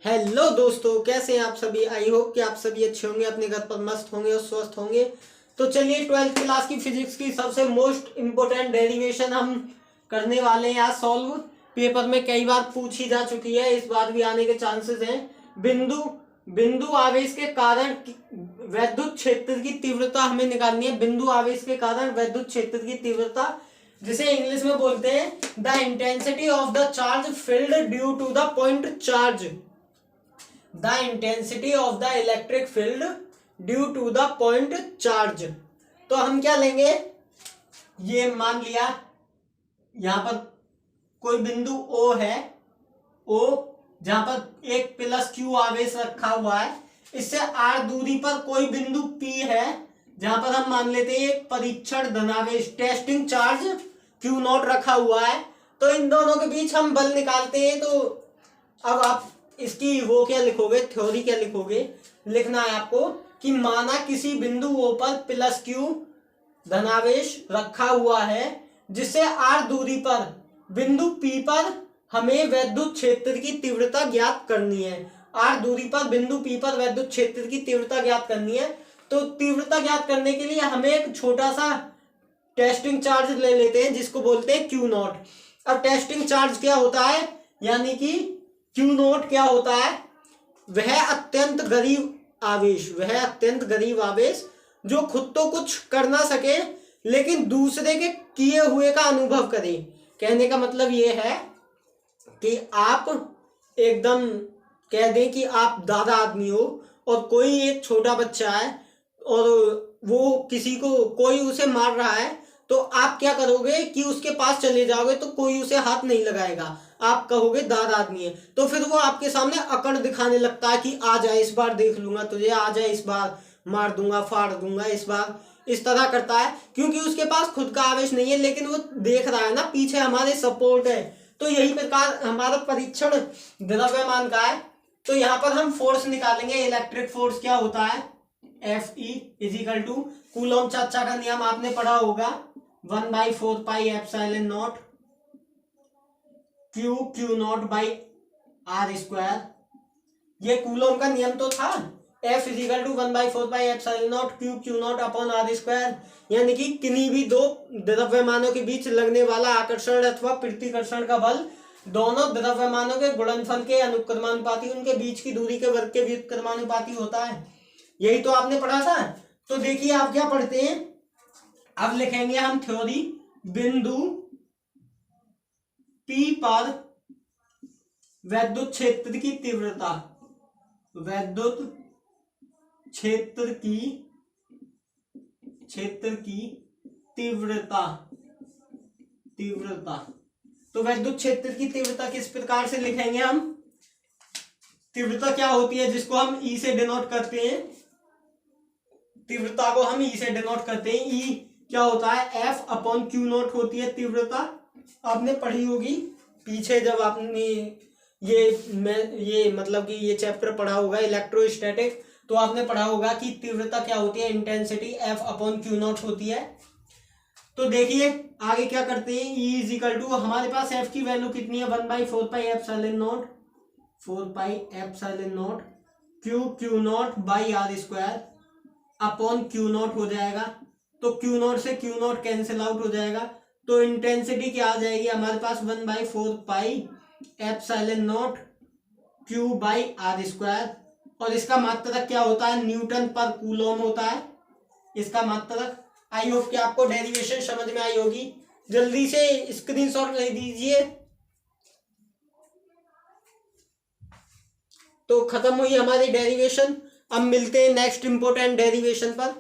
Hello दोस्तों, कैसे हैं आप सभी। आई होप कि आप सभी अच्छे होंगे, अपने घर पर मस्त होंगे और स्वस्थ होंगे। तो चलिए 12th क्लास की फिजिक्स की सबसे मोस्ट इम्पोर्टेंट डेरिवेशन हम करने वाले हैं आज सॉल्व। पेपर में कई बार पूछी जा चुकी है, इस बार भी आने के चांसेस हैं। बिंदु बिंदु आवेश के कारण वैद्युत क्षेत्र की तीव्रता हमें निकालनी है। बिंदु आवेश के कारण वैद्युत क्षेत्र की तीव्रता, जिसे इंग्लिश में बोलते हैं the intensity of the charge field due to the point charge. The intensity of the electric field due to the point charge. तो हम क्या लेंगे, ये मान लिया यहां पर कोई बिंदु O है, O जहां पर एक प्लस Q आवेश रखा हुआ है। इससे R दूरी पर कोई बिंदु P है, जहां पर हम मान लेते हैं एक परीक्षण धनावेश टेस्टिंग चार्ज Q0 रखा हुआ है। तो इन दोनों के बीच हम बल निकालते हैं। तो अब आप इसकी वो क्या लिखोगे, थ्योरी क्या लिखोगे, लिखना है आपको कि माना किसी बिंदु O पर प्लस Q धनावेश रखा हुआ है, जिससे R दूरी पर बिंदु P पर हमें वैद्युत क्षेत्र की तीव्रता ज्ञात करनी है। R दूरी पर बिंदु P पर वैद्युत क्षेत्र की तीव्रता ज्ञात करनी है। तो तीव्रता ज्ञात करने के लिए हमें एक छोटा सा टेस्टिंग चार्ज ले लेते हैं, जिसको बोलते हैं Q0। अब टेस्टिंग चार्ज क्या होता है, यानी कि Q0 क्या होता है, वह अत्यंत गरीब आवेश जो खुद तो कुछ कर ना सके लेकिन दूसरे के किए हुए का अनुभव करे। कहने का मतलब ये है कि आप एकदम कह दें कि आप दादा आदमी हो और कोई एक छोटा बच्चा है और वो कोई उसे मार रहा है, तो आप क्या करोगे कि उसके पास चले जाओगे तो कोई उसे हाथ नहीं लगाएगा। आप कहोगे दादा आदमी है, तो फिर वो आपके सामने अकड़ दिखाने लगता है कि आ जा, इस बार देख लूंगा तुझे, आ जा, इस बार मार दूंगा, फाड़ दूंगा, इस बार इस तरह करता है, क्योंकि उसके पास खुद का आवेश नहीं है, लेकिन वो देख रहा है ना पीछे हमारे सपोर्ट है। तो यही प्रकार हमारा परीक्षण द्रव्यमान का है। तो यहाँ पर हम फोर्स निकालेंगे। इलेक्ट्रिक फोर्स क्या होता है, Fe इजिकल टू कूलॉम चाचा का नियम आपने पढ़ा होगा, 1/4 pi epsilon naught Q0 by R square. ये कूलॉम का नियम तो था। F equal to 1/4 pi epsilon naught Q0 upon R square, यानी कि किन्हीं भी दो द्रव्यमानों के बीच लगने वाला आकर्षण अथवा प्रतिकर्षण का बल दोनों द्रव्यमानों के गुणनफल के अनुक्रमानुपाती, उनके बीच की दूरी के वर्ग के व्युत्क्रमानुपाती होता है। यही तो आपने पढ़ा था। तो देखिए आप क्या पढ़ते हैं, अब लिखेंगे हम थ्योरी। बिंदु P पर वैद्युत क्षेत्र की तीव्रता, वैद्युत क्षेत्र की तीव्रता। तो वैद्युत क्षेत्र की तीव्रता किस प्रकार से लिखेंगे हम, तीव्रता क्या होती है जिसको हम E से डिनोट करते हैं, तीव्रता को हम E से डिनोट करते हैं। E क्या होता है, F अपॉन Q0 होती है तीव्रता। आपने पढ़ी होगी पीछे, जब आपने ये मतलब कि ये चैप्टर पढ़ा होगा इलेक्ट्रोस्टैटिक, तो आपने पढ़ा होगा कि तीव्रता क्या होती है, इंटेंसिटी F अपॉन Q0 होती है। तो देखिए आगे क्या करते हैं, E इजिकल टू हमारे पास F की वैल्यू कितनी है, 1/4 pi epsilon not, 4 pi epsilon naught Q0 by R square upon Q0 हो जाएगा। तो Q0 से Q0 कैंसिल आउट हो जाएगा। तो इंटेंसिटी क्या आ जाएगी हमारे पास, 1/4 pi epsilon not Q by R square. और इसका मात्रक क्या होता है, न्यूटन पर कूलॉम होता है इसका मात्रक। आई होप कि आपको डेरिवेशन समझ में आई होगी। जल्दी से स्क्रीनशॉट ले दीजिए। तो खत्म हुई हमारी डेरिवेशन। अब मिलते हैं नेक्स्ट इंपोर्टेंट डेरिवेशन पर।